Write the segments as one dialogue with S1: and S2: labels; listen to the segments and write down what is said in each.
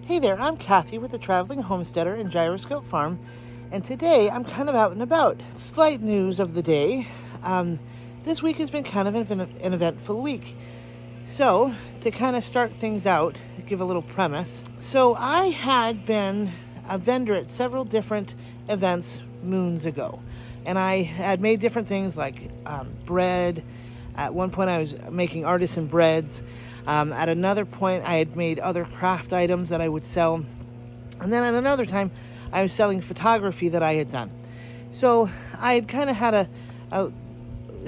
S1: Hey there, I'm Kathy with the Traveling Homesteader and Gyroscope Farm, and today I'm kind of out and about. Slight news of the day. This week has been kind of an eventful week. So, to kind of start things out, give a little premise. So, I had been a vendor at several different events moons ago, and I had made different things like bread. At one point, I was making artisan breads. At another point, I had made other craft items that I would sell. And then at another time, I was selling photography that I had done. So I had kind of had a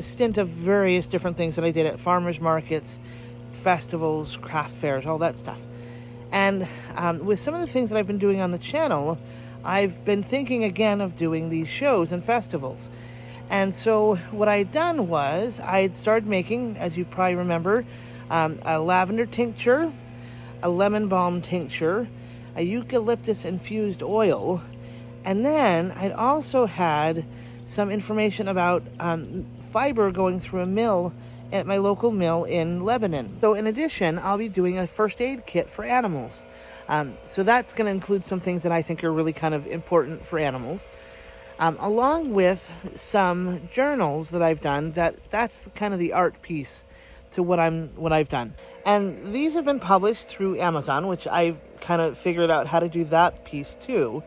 S1: stint of various different things that I did at farmers markets, festivals, craft fairs, all that stuff. And with some of the things that I've been doing on the channel, I've been thinking again of doing these shows and festivals. And so what I had done was I had started making, as you probably remember, a lavender tincture, a lemon balm tincture, a eucalyptus infused oil, and then I'd also had some information about fiber going through a mill at my local mill in Lebanon. So in addition, I'll be doing a first aid kit for animals. So that's going to include some things that I think are really kind of important for animals. Along with some journals that I've done, that's kind of the art piece to what I've done. And these have been published through Amazon, which I've kind of figured out how to do that piece too.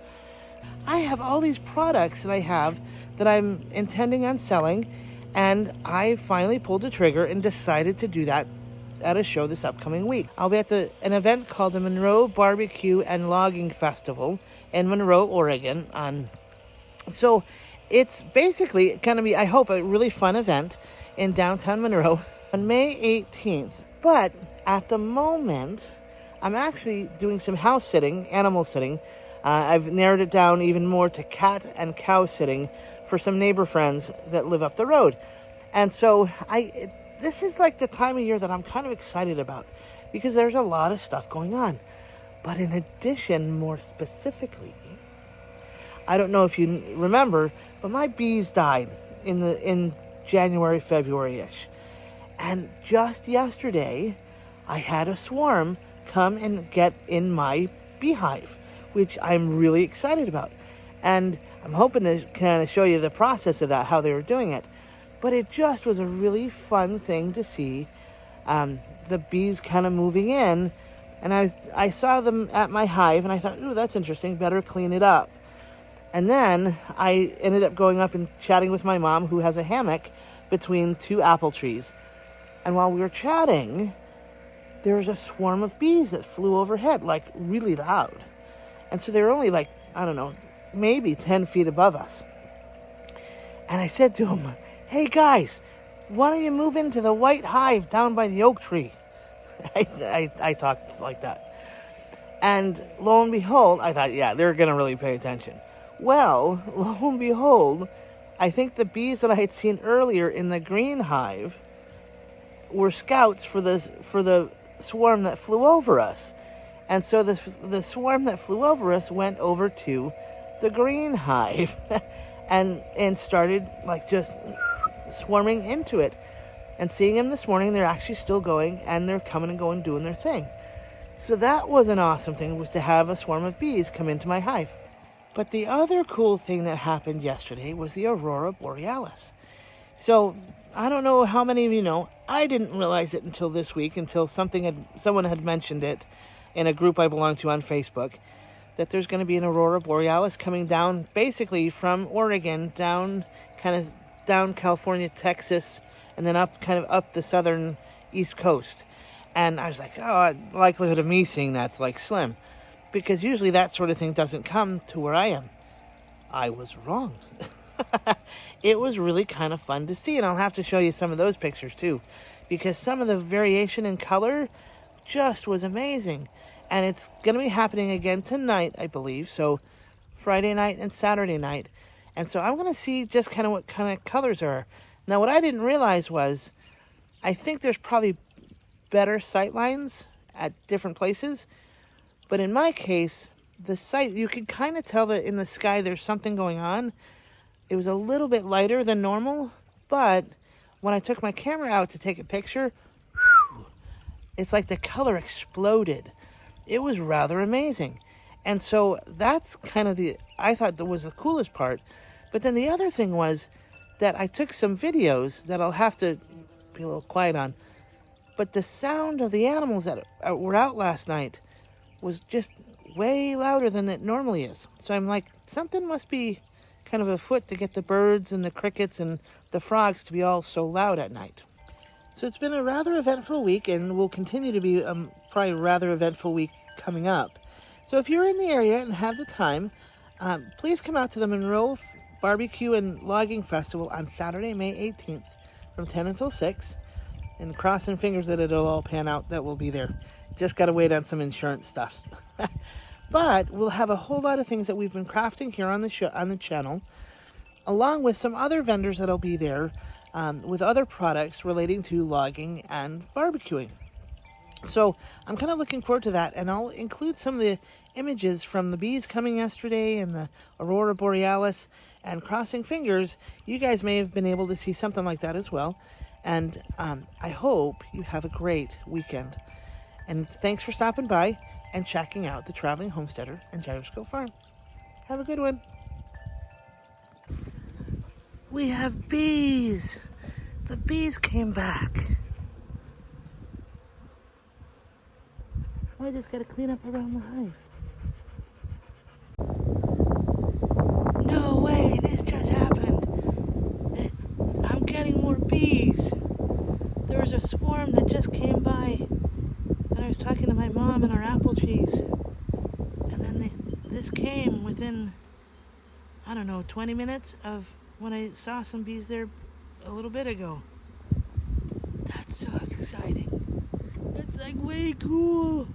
S1: I have all these products that I'm intending on selling, and I finally pulled the trigger and decided to do that at a show this upcoming week. I'll be at an event called the Monroe BBQ and Logging Festival in Monroe, Oregon. So it's basically going to be, I hope, a really fun event in downtown Monroe on May 18th. But at the moment, I'm actually doing some house sitting, animal sitting. I've narrowed it down even more to cat and cow sitting for some neighbor friends that live up the road. And so this is like the time of year that I'm kind of excited about because there's a lot of stuff going on. But in addition, more specifically, I don't know if you remember, but my bees died in January, February-ish. And just yesterday, I had a swarm come and get in my beehive, which I'm really excited about. And I'm hoping to kind of show you the process of that, how they were doing it. But it just was a really fun thing to see the bees kind of moving in. And I saw them at my hive, and I thought, ooh, that's interesting, better clean it up. And then I ended up going up and chatting with my mom, who has a hammock between two apple trees. And while we were chatting, there was a swarm of bees that flew overhead, like really loud. And so they were only like, I don't know, maybe 10 feet above us. And I said to them, hey guys, why don't you move into the white hive down by the oak tree? I talked like that. And lo and behold, I thought, yeah, they're going to really pay attention. Well, lo and behold, I think the bees that I had seen earlier in the green hive were scouts for the swarm that flew over us. And so the swarm that flew over us went over to the green hive and started like just swarming into it. And seeing them this morning, they're actually still going, and they're coming and going doing their thing. So that was an awesome thing, was to have a swarm of bees come into my hive. But the other cool thing that happened yesterday was the Aurora Borealis. So I don't know how many of you know, I didn't realize it until this week, until someone had mentioned it in a group I belong to on Facebook, that there's going to be an Aurora Borealis coming down basically from Oregon down California, Texas, and then up the southern East Coast. And I was like, oh, the likelihood of me seeing that's like slim, because usually that sort of thing doesn't come to where I am. I was wrong. It was really kind of fun to see, and I'll have to show you some of those pictures too, because some of the variation in color just was amazing. And it's going to be happening again tonight, I believe, so Friday night and Saturday night. And so I'm going to see just kind of what kind of colors are. Now, what I didn't realize was, I think there's probably better sight lines at different places, but in my case, the sight, you could kind of tell that in the sky there's something going on. It was a little bit lighter than normal, but when I took my camera out to take a picture, it's like the color exploded. It was rather amazing. And so that's kind of I thought that was the coolest part. But then the other thing was that I took some videos that I'll have to be a little quiet on. But the sound of the animals that were out last night was just way louder than it normally is. So I'm like, something must be kind of afoot to get the birds and the crickets and the frogs to be all so loud at night. So it's been a rather eventful week, and will continue to be probably a rather eventful week coming up. So if you're in the area and have the time, please come out to the Monroe BBQ and Logging Festival on Saturday, May 18th from 10 until 6. And crossing fingers that it'll all pan out that we'll be there. Just got to wait on some insurance stuffs. But we'll have a whole lot of things that we've been crafting here on the channel, along with some other vendors that'll be there with other products relating to logging and barbecuing. So I'm kind of looking forward to that, and I'll include some of the images from the bees coming yesterday and the Aurora Borealis, and crossing fingers, you guys may have been able to see something like that as well. And I hope you have a great weekend. And thanks for stopping by and checking out the Traveling Homesteader and Gyroscope Farm. Have a good one. We have bees. The bees came back. I just gotta clean up around the hive. No way, this just happened. I'm getting more bees. There was a swarm that just came by, and I was talking to my mom and our apple trees, and then this came within, I don't know, 20 minutes of when I saw some bees there a little bit ago. That's so exciting. That's like way cool.